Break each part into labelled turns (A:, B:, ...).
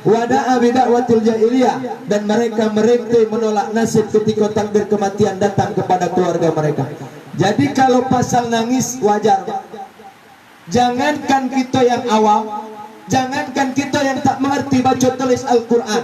A: wada'a bida'watil jahiliyah, dan mereka menolak nasib ketika takdir kematian datang kepada keluarga mereka. Jadi kalau pasal nangis wajar. Jangankan kita yang awam, jangankan kita yang tak mengerti baca tulis Al-Quran,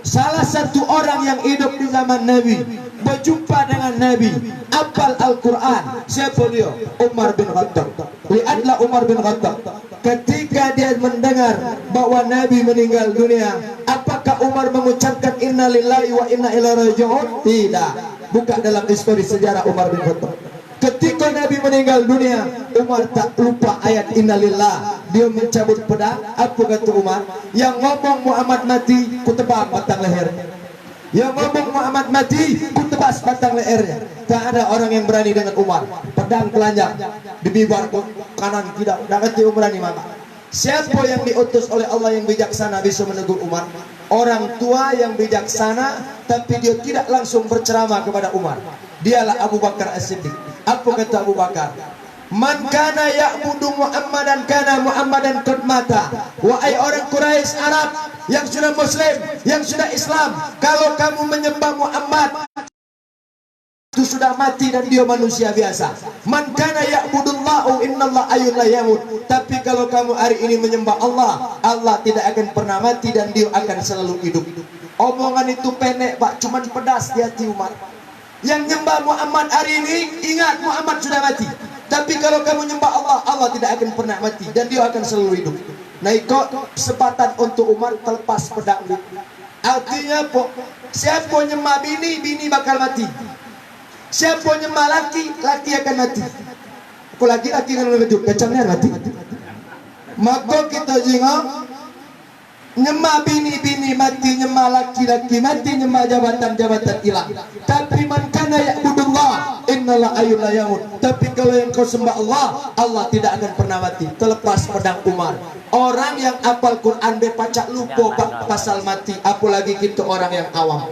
A: salah satu orang yang hidup di zaman Nabi, berjumpa dengan Nabi, hafal Al-Quran, siapa dia? Umar bin Khattab. Lihatlah Umar bin Khattab, ketika dia mendengar bahwa Nabi meninggal dunia, apakah Umar mengucapkan inna lillahi wa inna ilaihi raji'un? Tidak. Buka dalam histori sejarah Umar bin Khattab. Ketika Nabi meninggal dunia, Umar tak lupa ayat innalillah. Dia mencabut pedang. Apa kata Umar? Yang ngomong Muhammad mati, ku tebang batang lehernya. Yang ngomong Muhammad mati, ku tebas batang lehernya. Tak ada orang yang berani dengan Umar. Pedang telanjang, dibibar ke kanan tidak. Tak kata Umar berani maka. Siapa yang diutus oleh Allah yang bijaksana bisa menegur Umar? Orang tua yang bijaksana, tapi dia tidak langsung berceramah kepada Umar. Dialah Abu Bakar As-Siddiq. Apa kata Abu Bakar? Man kana ya'budu Muhammadan kana Muhammadan qad mata. Wahai orang Quraisy Arab yang sudah muslim, yang sudah Islam, kalau kamu menyembah Muhammad itu sudah mati dan dia manusia biasa. Man kana ya'budullahu innallaha hayyun la yamut. Tapi kalau kamu hari ini menyembah Allah, Allah tidak akan pernah mati dan dia akan selalu hidup. Omongan itu pendek Pak, cuman pedas di hati Umar. Yang nyembah Muhammad hari ini, ingat Muhammad sudah mati. Tapi kalau kamu nyembah Allah, Allah tidak akan pernah mati dan dia akan selalu hidup. Nah itu kesempatan untuk Umar terlepas pedang. Artinya apa? Siapa nyembah bini, bini bakal mati. Siapa nyembah laki, laki akan mati. Aku laki-laki kan lebih hidup, kacangnya mati. Maka kita jengok, nyembah bini-bini mati, nyembah laki-laki mati, nyembah jabatan-jabatan hilang. Tapi man kana ya'budullah innallaha hayyun la yamut. Tapi kalau yang kau sembah Allah, Allah tidak akan pernah mati. Terlepas pedang Umar. Orang yang hafal Quran be pacak lupa pasal mati, apalagi kita orang yang awam.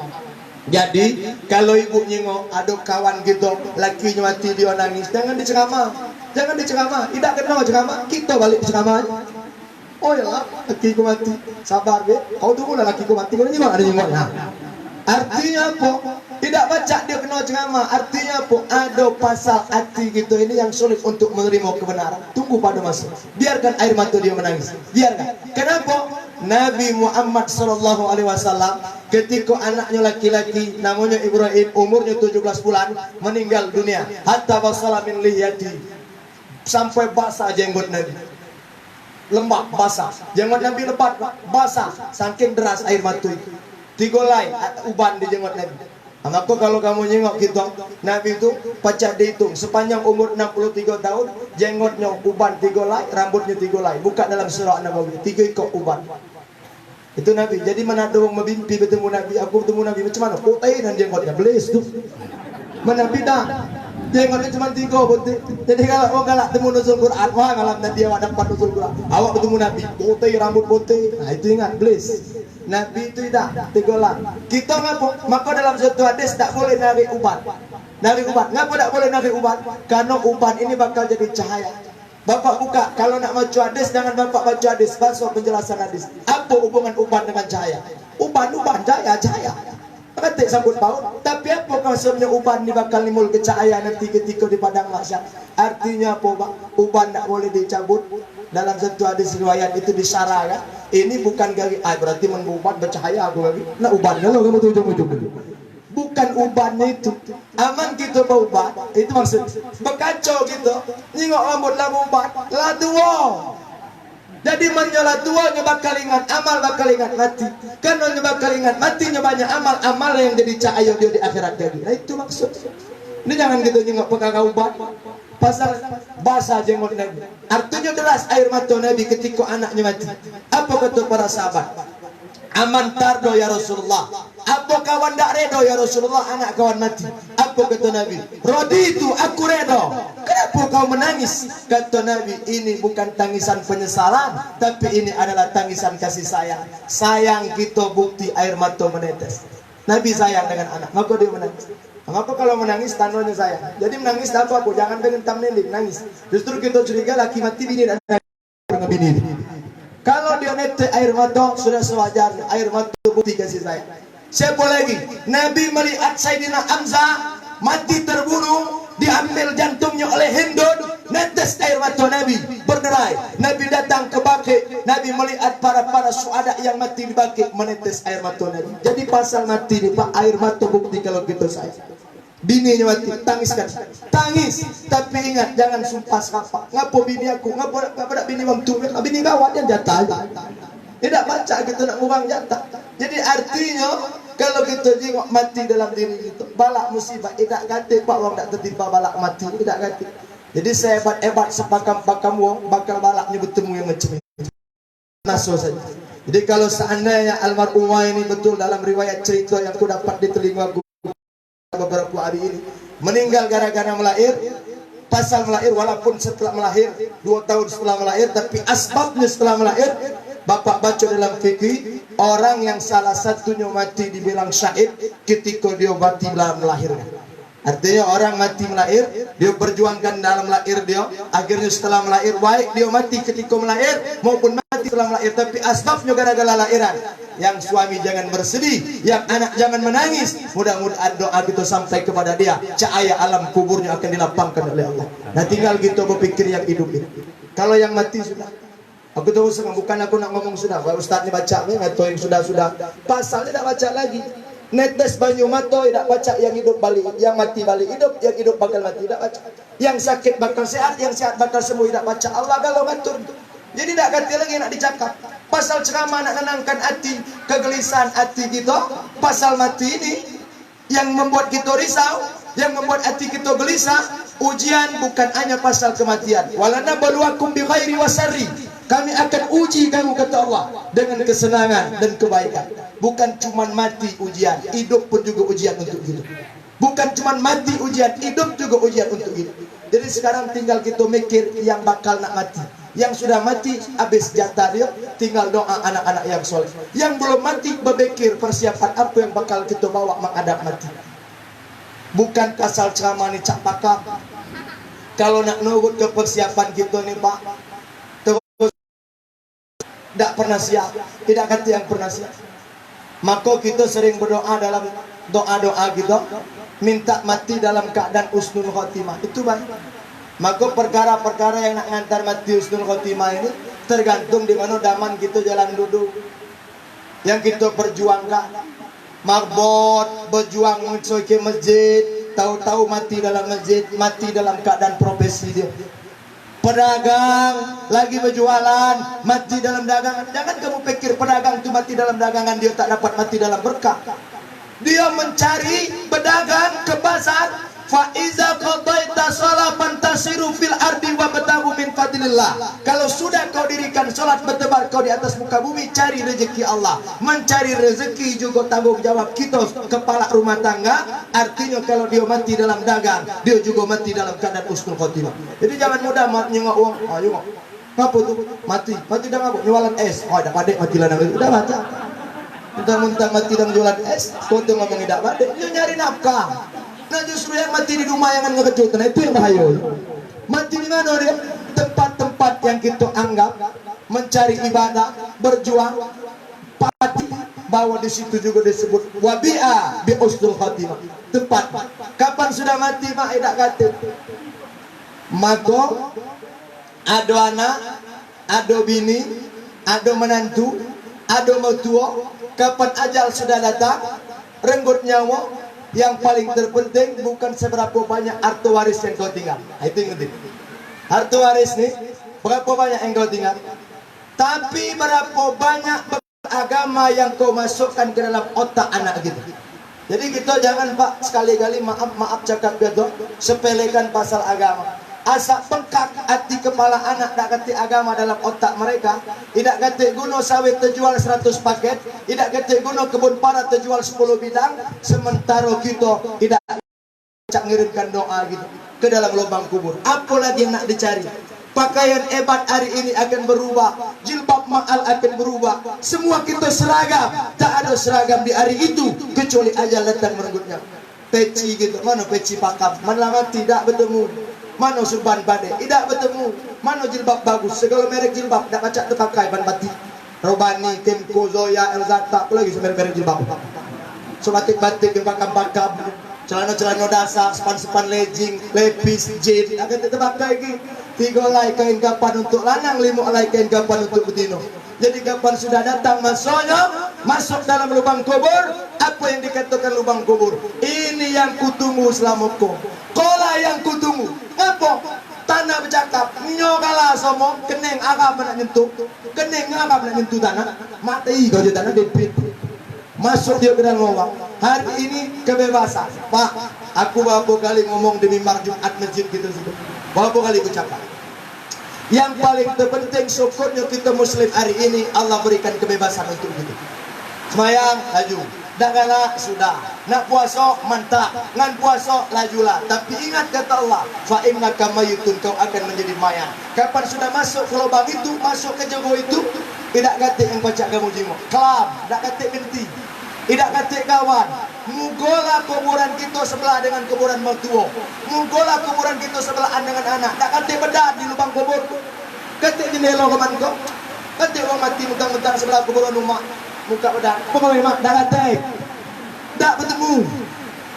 A: Jadi kalau ibu nyengok ada kawan gitu lakinya mati dia nangis, jangan diceramah. Jangan diceramah, tidak kenal ceramah, kita balik ceramah. Oh ya lah, lakiku mati, sabar be. Kau tunggu lah lakiku mati, kau nyengok ada nyengoknya. Artinya apa? Tidak baca dia kenal ceramah. Artinya apa? Ada pasal hati gitu ini yang sulit untuk menerima kebenaran. Tunggu pada masa. Biarkan air mata dia menangis. Biarkan. Kenapa? Nabi Muhammad SAW ketika anaknya laki-laki namanya Ibrahim, umurnya 17 bulan, meninggal dunia. Hatta wasala min lihiyati, sampai basah jenggot Nabi. Lembab basah. Jenggot Nabi lebat basah saking deras air mata itu. Tigolai uban di jenggot Nabi. Maka kalau kamu nyengok gitu, Nabi itu pacak dihitung sepanjang umur 63 tahun, jenggotnya uban 3 helai, rambutnya 3 helai. Buka dalam surah An-Nabawi, 3 ekor uban. Itu Nabi. Jadi mana ada orang memimpi bertemu Nabi, aku bertemu Nabi macam mana? Putih dan jenggotnya belis tu. Mana dah jenggotnya cuma 3 putih. Jadi kalau orang galak temu nuzul Quran, wah malam nanti awak dapat nuzul Quran. Awak bertemu Nabi, putih, rambut putih. Nah itu ingat belis. Nabi itu tidak tegolan. Kita ngapa? Maka dalam satu hadis tak boleh narik uban. Narik uban. Ngapa tak boleh narik uban? Karena uban ini bakal jadi cahaya. Bapak buka. Kalau nak baca hadis, jangan bapak baca hadis. Baca penjelasan hadis. Apa hubungan uban dengan cahaya? Uban cahaya. Ketik sambut paut. Tapi apa maksudnya uban ini bakal nimbul kecahayaan nanti ketika di padang mahsyar? Artinya apa Pak? Uban tak boleh dicabut. Dalam satu hadis riwayat itu disyarah kan? Ini bukan gari, berarti mengubat bercahaya aku lagi. Nah uban kalau kamu tuh ujung-ujung dulu. Bukan ubannya itu. Aman kita berubat, itu maksud. Berkacau gitu. Nyingok rambut lah ubat. Lah tua. Jadi menyolat tuanya bakal ingat amal, bakal ingat mati. Karena bakal ingat matinya banyak amal yang jadi cahaya dia di akhirat jadi. Nah itu maksud. Ini jangan gitu nyingok perkara ubat. Pasal basah jenggot Nabi. Artinya deras air mata Nabi ketika anaknya mati. Apa kata para sahabat? Aman tardo ya Rasulullah. Apa kawan tak redo ya Rasulullah anak kawan mati? Apa kata Nabi? Rodi itu aku redo. Kenapa kau menangis? Kata Nabi, ini bukan tangisan penyesalan, tapi ini adalah tangisan kasih sayang. Sayang kita bukti air mata menetes. Nabi sayang dengan anak, maka dia menangis. Maka kalau menangis tandanya sayang. Jadi menangis tak apa, jangan dengan tam nelik nangis. Justru kita curiga laki mati bini dan bini. Kalau dia netes air mata, sudah sewajarnya. Air mata bukti kasih saya. Siapa lagi? Nabi melihat Sayyidina Hamzah mati terbunuh, diambil jantungnya oleh Hindun, netes air mata Nabi berderai. Nabi datang ke Baqi, Nabi melihat para syuhada yang mati di Baqi, menetes air mata Nabi. Jadi pasal mati ini Pak, air mata bukti kalau kita saya. Bininya mati, tangis kan? Tangis, tapi ingat jangan sumpah serapah. Ngapo bini aku, ngapo nak bini bang tu, bini gawat yang jatah. Tidak baca kita nak ngurang jatah. Jadi artinya kalau kita tengok mati dalam diri kita, balak musibah, tidak kata Pak wong tak tertimpa balak mati, tidak kata. Jadi sehebat-hebat sepakam-pakam wong, bakal balaknya bertemu yang macam ini. Naso saja. Jadi kalau seandainya almarhumah ini betul dalam riwayat cerita yang aku dapat di telingaku beberapa hari ini, meninggal gara-gara melahir, pasal melahir walaupun setelah melahir 2 tahun setelah melahir, tapi asbabnya setelah melahir. Bapak baca dalam fikih, orang yang salah satunya mati dibilang syahid ketika dia mati dalam melahirkan. Artinya orang mati melahir, dia berjuangkan dalam lahir dia, akhirnya setelah melahir baik dia mati ketika melahir maupun mati setelah melahir, tapi asbabnya gara-gara lahiran. Yang suami jangan bersedih, yang anak jangan menangis. Mudah-mudahan doa kita sampai kepada dia, cahaya alam kuburnya akan dilapangkan oleh Allah. Nah tinggal kita berpikir yang hidup ini. Kalau yang mati sudah, aku tahu bukan aku nak ngomong sudah, Ustaz ni baca ni atau yang sudah pasal ni tak baca lagi. Netes banyu mata tidak baca, yang hidup balik, yang mati balik hidup, yang hidup bakal mati tidak baca, yang sakit bakal sehat, yang sehat bakal sembuh tidak baca. Allah kalau ngatur. Jadi tidak kata lagi nak dicakap. Pasal ceramah nak nenangkan hati, kegelisahan hati kita. Pasal mati ini yang membuat kita risau, yang membuat hati kita gelisah. Ujian bukan hanya pasal kematian. Walana baluakum bi khairi wasarri. Kami akan uji kamu kata Allah dengan kesenangan dan kebaikan. Bukan cuma mati ujian, hidup pun juga ujian untuk hidup. Bukan cuma mati ujian, hidup juga ujian untuk hidup. Jadi sekarang tinggal kita mikir yang bakal nak mati. Yang sudah mati habis jatah dia, tinggal doa anak-anak yang soleh. Yang belum mati berpikir persiapan apa yang bakal kita bawa menghadap mati. Bukan pasal ceramah ni cak pakar. Kalau nak nurut ke persiapan kita ni Pak, tidak pernah siap, tidak kata yang pernah siap. Maka kita sering berdoa dalam doa-doa kita, minta mati dalam keadaan husnul khotimah. Itu baik. Maka perkara-perkara yang nak ngantar mati husnul khotimah ini tergantung di mana daman kita jalan duduk. Yang kita perjuangkan, marbot berjuang mencuri ke masjid, tahu-tahu mati dalam masjid, mati dalam keadaan profesi dia. Pedagang lagi berjualan, mati dalam dagangan. Jangan kamu pikir pedagang itu mati dalam dagangan, dia tak dapat mati dalam berkah. Dia mencari pedagang ke pasar. Fa iza qadaita shalah fantasiru fil ardi wabtaghu min fadlillah. Kalau sudah kau dirikan salat bertebar kau di atas muka bumi, cari rezeki Allah. Mencari rezeki juga tanggung jawab kita kepala rumah tangga. Artinya kalau dia mati dalam dagang, dia juga mati dalam keadaan husnul khotimah. Jadi jangan mudah nyengok uang. Ayo ngapa tuh mati dah ngapa jualan es. Oh dah padek mati lah udah mati. Mentang-mentang mati dalam jualan es, kau tuh ngomong tidak padek, dia nyari nafkah. Nah justru yang mati di rumah yang ngekejut, nah itu yang bahaya. Mati di mana dia? Tempat-tempat yang kita anggap mencari ibadah, berjuang, pati, bahwa di situ juga disebut wabi'a bi husnul khatimah. Tempat. Kapan sudah mati mak tidak kata. Maka ada anak, ada bini, ada menantu, ada mertua. Kapan ajal sudah datang, renggut nyawa. Yang paling terpenting bukan seberapa banyak harta waris yang kau tinggal. Itu yang penting. Harta waris nih, berapa banyak yang kau tinggal, tapi berapa banyak agama yang kau masukkan ke dalam otak anak kita. Jadi kita jangan Pak sekali-kali maaf cakap gitu, sepelekan pasal agama. Asa pengkak hati kepala anak tak kata agama dalam otak mereka. Tidak kata guna sawit terjual 100 paket, tidak kata guna kebun para terjual 10 bidang. Sementara kita tidak ngirimkan doa gitu ke dalam lubang kubur. Apa lagi yang nak dicari? Pakaian hebat hari ini akan berubah, jilbab mahal akan berubah. Semua kita seragam, tak ada seragam di hari itu kecuali ajal datang merenggutnya. Peci gitu, mana peci pakam, mana tidak bertemu. Mana surban badai, tidak bertemu. Mana jilbab bagus, segala merek jilbab tak kacak terpakai ban batik. Robani, Kemko, Zoya, Elzata, apa lagi merek jilbab. So batik-batik yang bakam-bakam, celana-celana dasar, sepan-sepan legging, lepis, jeans, akan terpakai lagi. 3 helai kain kapan untuk lanang, 5 helai kain kapan untuk betina. Jadi kapan sudah datang masanya, masuk dalam lubang kubur. Apa yang dikatakan lubang kubur? Ini yang kutunggu selama kau. Kola yang kutunggu. Apa? Tanah bercakap. Nyo kalah somo, keneng agam nak nyentuh. Keneng agam nak nyentuh tanah. Mati kau je tanah depit. Masuk dia ke dalam lubang. Hari ini kebebasan. Pak, aku berapa kali ngomong demi mimbar Jumat masjid kita situ. Berapa kali aku cakap. Yang paling terpenting syukurnya kita Muslim hari ini Allah berikan kebebasan untuk kita. Semayang laju, dah galak sudah. Nak puasa mantap, ngan puasa lajulah. Tapi ingat kata Allah, fa innaka mayitun, kau akan menjadi mayat. Kapan sudah masuk ke lubang itu, masuk ke jago itu, tidak katik yang kocak kamu jimat. Kelam, tidak katik binti, tidak katik kawan. Mugola kuburan kita sebelah dengan kuburan mertua. Mugola kuburan kita sebelahan dengan anak. Tak katik bedah di lubang kubur. Katik jendela kaman kau. Katik orang mati mentang-mentang sebelah kuburan rumah. Muka bedah. Pokoknya mak dah katik. Tak bertemu.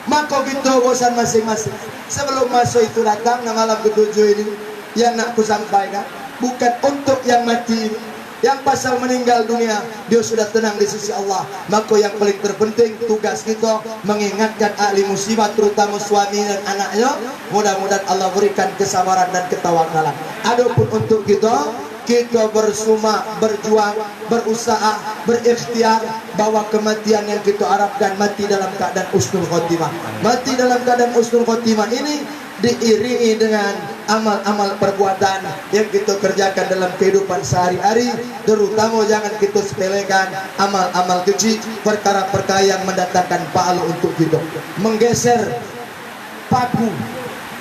A: Maka kita bosan masing-masing. Sebelum masuk itu datang na malam ke-7 ini, yang nak ku sampaikan bukan untuk yang mati ini. Yang pasal meninggal dunia, dia sudah tenang di sisi Allah. Maka yang paling terpenting tugas kita mengingatkan ahli musibah, terutama suami dan anaknya. Mudah-mudahan Allah berikan kesabaran dan ketawakalan. Adapun untuk kita bersuma, berjuang, berusaha, berikhtiar bahwa kematian yang kita harapkan mati dalam keadaan husnul khotimah. Mati dalam keadaan husnul khotimah ini diiringi dengan amal-amal perbuatan yang kita kerjakan dalam kehidupan sehari-hari. Terutama jangan kita sepelekan amal-amal kecil, perkara-perkara yang mendatangkan pahala untuk kita. Menggeser paku,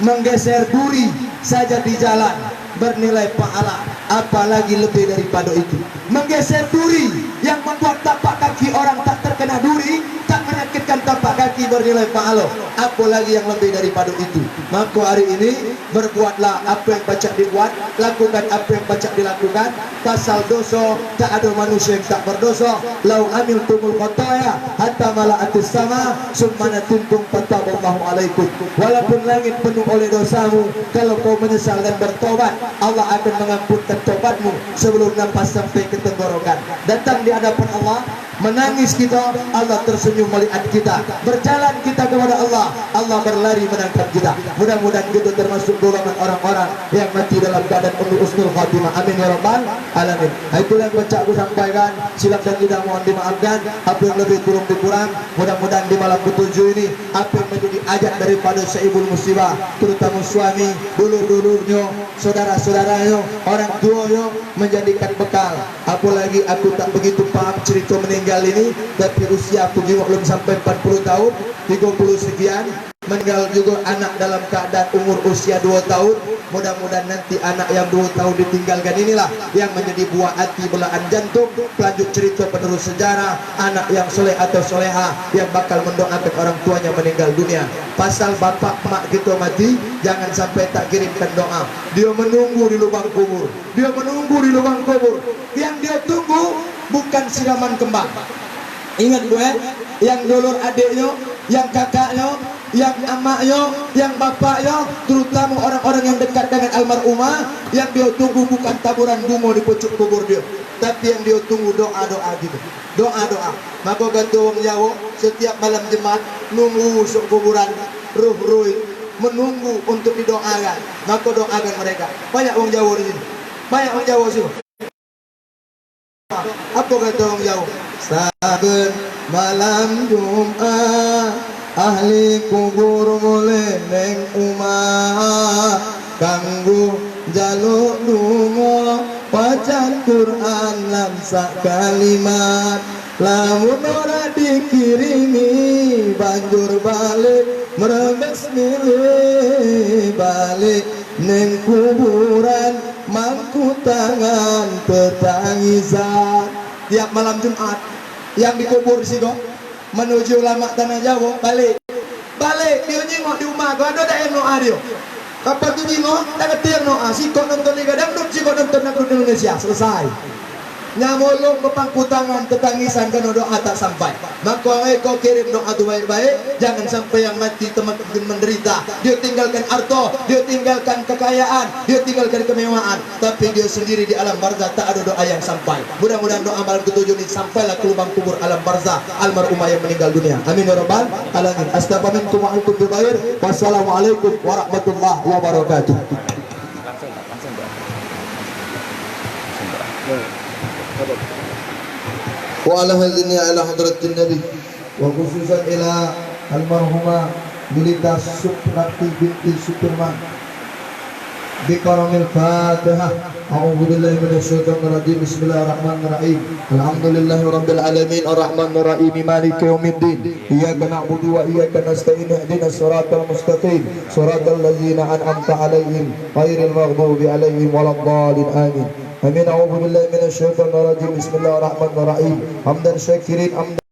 A: menggeser duri saja di jalan bernilai pahala, apalagi lebih daripada itu. Menggeser duri yang membuat tapak kaki orang tak terkena duri, tak menyakitkan tapak kaki bernilai pahala, apalagi yang lebih daripada itu. Maka hari ini berbuatlah apa yang pacak dibuat, lakukan apa yang pacak dilakukan. Pasal dosa tak ada manusia yang tak berdosa. Lau amil tumul khataya hatta mala'atis sama summa natintum fataballahu alaikum. Walaupun langit penuh oleh dosamu, kalau kau menyesal dan bertobat, Allah akan mengampunkan tobatmu sebelum nafas sampai ke tenggorokan. Datang di hadapan Allah, menangis kita, Allah tersenyum melihat kita. Berjalan kita kepada Allah, Allah berlari menangkap kita. Mudah-mudahan kita termasuk golongan orang-orang yang mati dalam keadaan penuh husnul khatimah. Amin ya rabbal alamin. Itulah yang baca aku sampaikan. Silap dan tidak mohon dimaafkan. Apa yang lebih kurang dikurang. Mudah-mudahan di malam ke-7 ini apa yang menjadi ajak daripada saibul musibah, terutama suami, dulur-dulurnya, saudara-saudaranya, orang tuanya, menjadikan bekal. Apalagi aku tak begitu paham cerita meninggal ini, tapi usia aku juga belum sampai 40 tahun, 30 sekian. Meninggal juga anak dalam keadaan umur usia 2 tahun. Mudah-mudahan nanti anak yang 2 tahun ditinggalkan inilah yang menjadi buah hati, belahan jantung, pelanjut cerita penerus sejarah, anak yang soleh atau soleha yang bakal mendoakan orang tuanya meninggal dunia. Pasal bapak mak kita mati, jangan sampai tak kirimkan doa. Dia menunggu di lubang kubur. Dia menunggu di lubang kubur. Yang dia tunggu bukan siraman kembang. Ingat gue, yang dulur adiknya, yang kakaknya, yang amaknya, yang bapaknya, terutama orang-orang yang dekat dengan almarhumah, yang dia tunggu bukan taburan bunga di pucuk kubur dia, tapi yang dia tunggu doa-doa gitu. Doa-doa. Maka kata orang Jawa, setiap malam Jumat nunggu masuk kuburan, ruh-ruh menunggu untuk didoakan. Maka doakan mereka. Banyak orang Jawa di sini. Banyak orang Jawa sini. Apa kata orang Jawa? Saben malam Jumat ahli kubur mulai neng umah kanggo jaluk lunga wacan Quran lan sak kalimat, lamun ora dikirimi banjur balik meremes milih balik neng kuburan mangku tangan petangisan. Tiap malam Jumat yang dikubur sih kok menuju ulama tanah Jawa balik dia nyengok di rumah kau ada tak yang doa dia. Kapag tumingo, nakatir no, si ko nonton Liga Dangdut, si ko nonton Dangdut Indonesia, selesai. Nyamulong mapangkutangan tetangisan kan doa tak sampai. Maka kau kirim doa tu baik-baik, jangan sampai yang mati teman menderita. Dia tinggalkan harta, dia tinggalkan kekayaan, dia tinggalkan kemewahan, tapi dia sendiri di alam barzah tak ada doa yang sampai. Mudah-mudahan doa malam ketujuh ini sampailah ke lubang kubur alam barzah almarhumah yang meninggal dunia. Amin ya rabbal alamin. Astaghfirullahaladzim wa atubu ilaih. Wassalamualaikum warahmatullahi wabarakatuh. وعلى هذه على حضرة النبي وخصوصا إلى المرحومة بليتا سبرتي بنت سوبرمان بكرم الفاتحة. أعوذ بالله من الشيطان الرجيم. بسم الله الرحمن الرحيم. الحمد لله رب العالمين الرحمن الرحيم مالك يوم الدين. إياك نعبد وإياك نستعين اهدنا الصراط المستقيم صراط الذين أنعمت عليهم غير المغضوب عليهم ولا الضالين آمين. Amin. A'udzu billahi minasy syaithanir rajim. Bismillahirrahmanirrahim. Hamdan syakirin